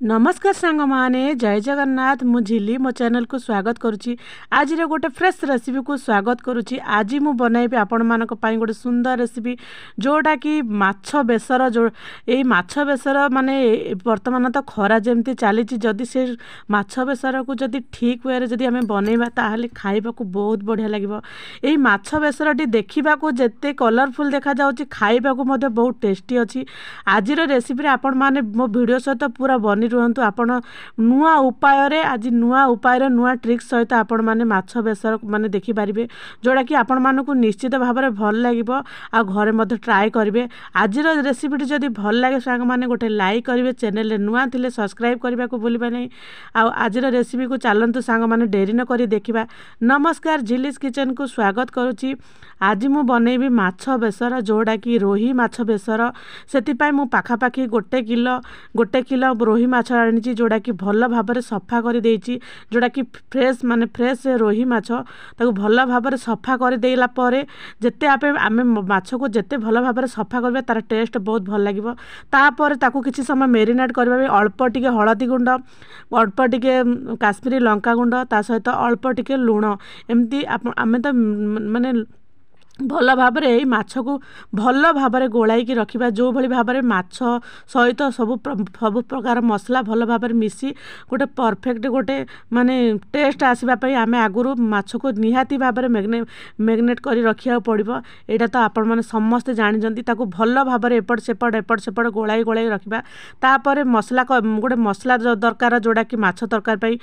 नमस्कार सांग माने जय जगन्नाथ मु झिली मो चैनल को स्वागत करुच्ची। आज गोटे फ्रेश रेसिपी को स्वागत करुच्ची। आज मु बनैबी आपण मानक पई गोटे सुंदर रेसिपी जोटा कि माछ बेसर। जो यही माछ बेसर माने वर्तमान तो खरा जमती चली जदि से माछ बेसर को जदि ठीक वे जदि आम बनैबा ताहले खाइबा को बहुत बढ़िया लगिबो। यही माछ बेसरटी देखा जिते कलरफुल देखा जाउची खाइबा को मध्य बहुत टेस्टी अच्छी। आज रेसिपी आपण माने मो वीडियो सहित पूरा बनी रुहतु। आपण नुआ उपाय रे आज नुआ उपाय नुआ ट्रिक सहित आपण माने माछ बेसर माने देखि पारिबे जोड़ा कि आपण मानकु निश्चित भाव में भल लागिबो आ घरे मध्य ट्राई करिवे। आज रेसिपी जदि भल लागे सांग माने गोटे लाइक करिवे, चैनल रे नुआ थिले सब्सक्राइब करबा को भूलिबा नै। आ आज रेसिपी को चलंतु सांग माने डेरी न करी देखिबा। नमस्कार, झिलीज किचन को स्वागत करुच्ची। आज मु बनैबी माछ बेसर जोड़ा कि रोही माछ बेसर। सेति पई मु पाखापाखी गोटे किलो रोही माछ आनी जोड़ा कि भल भाव में सफा कर देइछि। जोड़ा कि फ्रेश माने फ्रेश रोही माछ ताको भल भाव में सफा कर देला परे जेते आमे माछ को जेते भल भाव में सफा करबे तार टेस्ट बहुत भल लागिबो। तापर ताको किछि समय मेरिनेट करबा अल्प टिके हळदी गुंड, अल्प टिके काश्मीरी लंका गुंड, ता सहित अल्प टिके लूण एमती आमे तो माने भल भाव में यही माछ को भल भाव में गोलाई रखा। जो भली भाव में माछ सहित सब प्रकार मसला भल भाव में मिसी गोटे परफेक्ट गोटे माने टेस्ट आसवाई आम आगुरी माछ को निहाती भाव में मैग्नेट कर रखा पड़ो। यहाँ तो आपण मैंने समस्ते जानते ताको भल भाव में एपट सेपट गोलाई रखा। तापर मसला गोटे मसला दरकार जोड़ा कि माछ तरकारी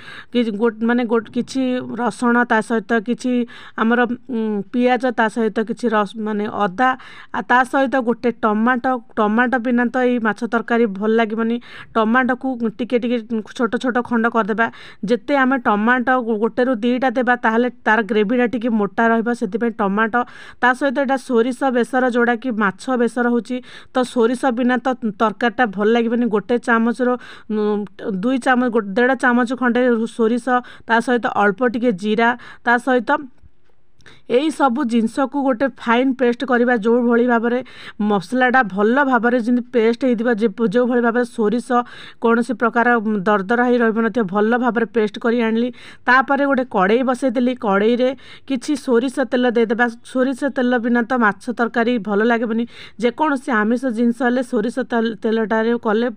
माने किछि रसुण ता सहित किछि आमर पियाज ता सहित किछि रस माने अदा ता सहित गोटे टमाटो बिना तो ये माछ तरकारी भल लगे। टमाटो को टिके टिके छोट छोट खंड करदेबा। जेते आमे टमाटो गोटे रु दीटा देबा ताहले तार ग्रेवीटा टिके मोटा रहबा। सेति पे टमाटो ता सहित एटा सोरिष बेसर जोड़ा कि माछ बेसर होची तो सोरिष बिना तो तरकारीटा भल लगे। गोटे चामच रो 2 चामच 1.5 चामच खंडे सोरिष ता सहित अल्प टिके जीरा ता सहित यही सबू जिनस को गोटे फाइन पेस्ट करवा। जो भली भाव में मसलाटा भल भाव में जमी पेस्ट हो जो भली भाव में सोरिष कौन सी प्रकार दरदरा ही रही भल भाव में पेस्ट कर आनली। तापर गोटे कड़ई बसईदेली, कड़ई रे किछि सोरिष तेल देदेबा। सोरिष तेल बिना तो माछ तरकारी भल लगे। जेकोसी आमिष जिनस हेले सोरिष तेलटारे कले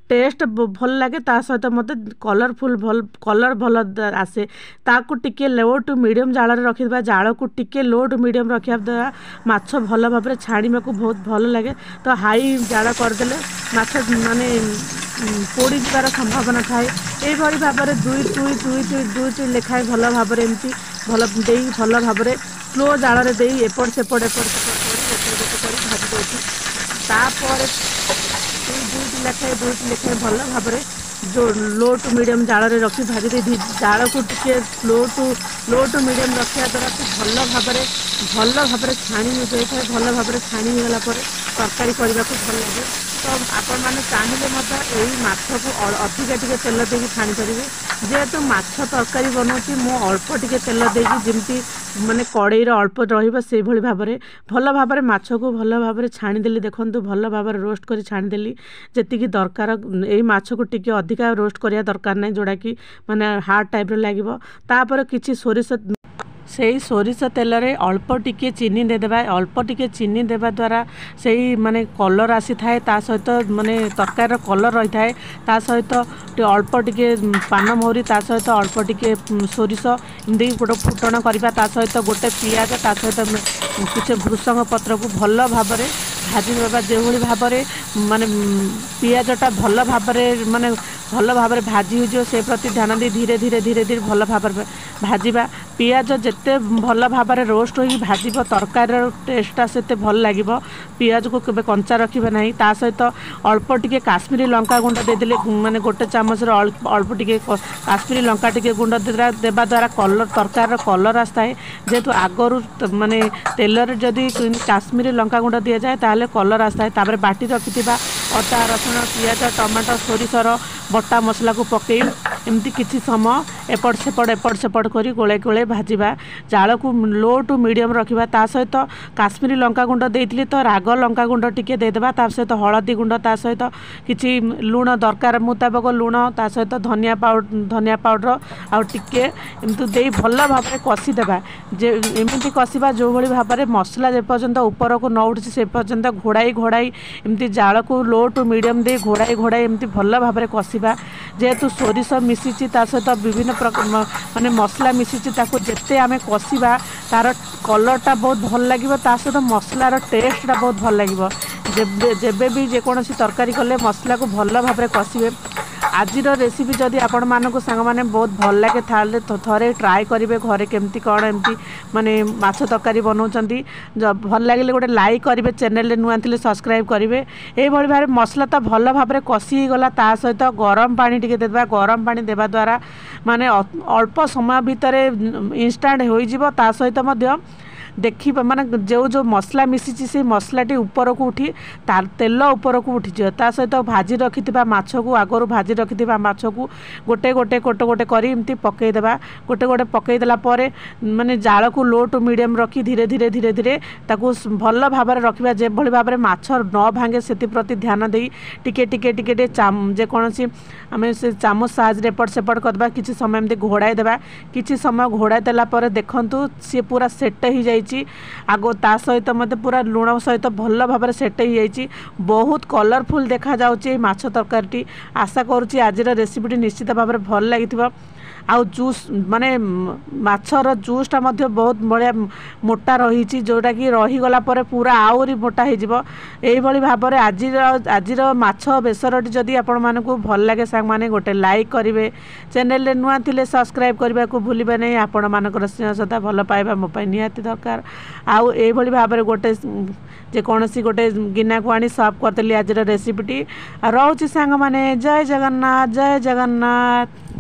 टेस्ट भल लगे। ता सहित मत कलरफुल कलर भल आसे। ताकू टिके लो टू मीडियम जाल रखिदेबा। जाल को टिके लो टू मीडियम रखा द्वारा माछ भल भाव में छाणीबा को बहुत भल लगे। तो हाई जाल करदेले माछ माने पोड़ी जार संभावना थाए। यही भाव में दुई लेखाएं भल भाव में एमती भल दे भल भाव में स्लो जाल दे एपट सेपट भाजी देती। तापर दुईटी लेखाएं भल भाव में जो लो टू मीडियम जाल रखी भाजी दे। जाल को टिके लो टू मीडियम रखा द्वारा भल भाव में छाणी हो जाए। भल भाव में छाणी होगा तरकारी करने को भल लगे। तो आपण मैंने चाहिए यही माछ को अधिका टिके तेल देकी छाणी पारे। जेहेतु माछ तरकारी बनाऊँगी मु अल्प टिके तेल देकी जमती माने कड़ई अल्प रही भाव में भल भाव में माछ को भल भाव में छाणीदेली। देखूँ भल भाव में रोस्ट कर छाणीदेली जी दरकार। यही माछ को टिके अधिका रोस्ट करिया दरकार नहीं जोड़ा कि माने हार्ड टाइप लगे। तापर किछि सोरिष से सोरिष तेल रे अल्प टिके चीनी देदेबा। अल्प टिके चीनी देवा द्वारा से माने कलर आसी थाए। ता सहित माने तरकारी कलर रही थाए। ता सहित अल्प टिके पान महुरी ता सहित अल्प टिके सोरिष एमती गोटे फुटण करवा। ता सहित गोटे पियाज ता सहित किसी भृषंग पत्र को भल भाव में भाजी देवा। जो भाव में माने पियाजटा भल भाव में माने भल भाव में भाजी हो से प्रति ध्यान दे धीरे धीरे भल भाव में भाजवा। पियाज जिते भल भाव में रोस्ट हो भाजब तरकार टेस्टा से भल लगे। पियाज को केबे कंचा रखिबे नहीं। ता सहित अल्प टिके काश्मीरी लंका गुंड देदेले माने गोटे चामच अल्प टिके काश्मीरी लंका टिके गुंड देवा द्वारा कलर तरकार कलर आसए। जेहेतु आगरू माने तेल रे जदि काश्मीरी लंका गुंड दि जाए ताहले कलर आसए। तापर बाटी रखिथिबा अदा रसुण पियाज टमाटो सोरिषर बटा मसला को पकई एमती किछि समय एपट सेपट करी गोले गोले भाजिबा जाल को लो टू मीडियम रखिबा ता सहित काश्मीरी लंका गुंड देइतली तो राग लंका गुंड टिके देदेबा ता सहित हळदी गुंड ता सहित किछि लूण दरकार मुताबक लूण ता सहित धनिया पाउडर आ टिके एमती दे भल भाव में कषि देबा जे एमती कषिबा जो भली भाव में मसला जे पर्यंत ऊपर को न उठी से पर्यंत घोड़ाई एमती जाल को लो टू मीडियम दे घोड़ाई एमती भल भाव में कषिबा जेहेतु सोरिष मिसिची ता सहित विभिन्न प्रकार माने मसला मिसिची ताको जेते आमे कषिबा तार कलरटा बहुत भल लगे ता सहित मसलार टेस्टटा बहुत भल लगे जेबे भी जेकोसी तरकारी कले मसला को भल भाव में कषिबे आजिर रेसिपी जदि आपण मानक सांग मैंने बहुत भल लगे थाले थरे ट्राए करेंगे घरे केमती कौन एमती माने माछ तरकारी बनाऊँच भल लगे गोटे लाइक करेंगे चैनल नुआ थी सब्सक्राइब करेंगे ये भाव मसला तो भल भाव में कषि गला ता सहित गरम पानी टिके देबा गरम पानी देवा द्वारा माने अल्प समय भितर इंस्टांट हो ता सहित मध्य देखिए माने जो मसला मिसिची से मसलाटी ऊपर को उठी तार तेल ऊपर को उठी ता सहित भाजी रखि माछ को आगरू भाजी रखि माछ को गोटे गोटे कोटे गोटे करी एमती पकईदेवा गोटे गोटे पकईदेला माने जाल को लो टू मीडियम रखी धीरे धीरे धीरे धीरे ताकू भल भाव में रखा जो भाव में माछ न भांगे से प्रति ध्यान दे टिके टिके टिके टिके जेकोसी आम से चामच साहाଯ୍य एपट सेपट करवा किसी समय एमती घोड़ाई देवा किसी समय घोड़ाई देला देखंतु सी पूरा सेट हो जाए आगो ता सहित मत पूरा लुण सहित भल भाव में सेट हो जाए बहुत कलरफुल देखा जाउची माछ तरकारी आशा करुँची आज रेसिपीटी निश्चित भाव में भल लगी आउ जूस माने माछर जूसटा मध्य बहुत बढ़िया मोटा रही जोटा कि रहीगला पूरा आउरी मोटा हो भाव में आजिर माछ बेसरटी जदि आपण मानक भल लगे सांग माने गोटे लाइक करेंगे चैनल नुआ थिले सब्सक्राइब करने को भूलिबे नहीं आपण मानकर स्नेह श्रद्धा भल पाइबा मो पाई निहाती दरकार आउ ये भाव में गोटे जेकोसी गोटे गिना को आनी सर्व करदेली आज रेसिपीटी रोची सांग माने जय जगन्नाथ जय जगन्नाथ।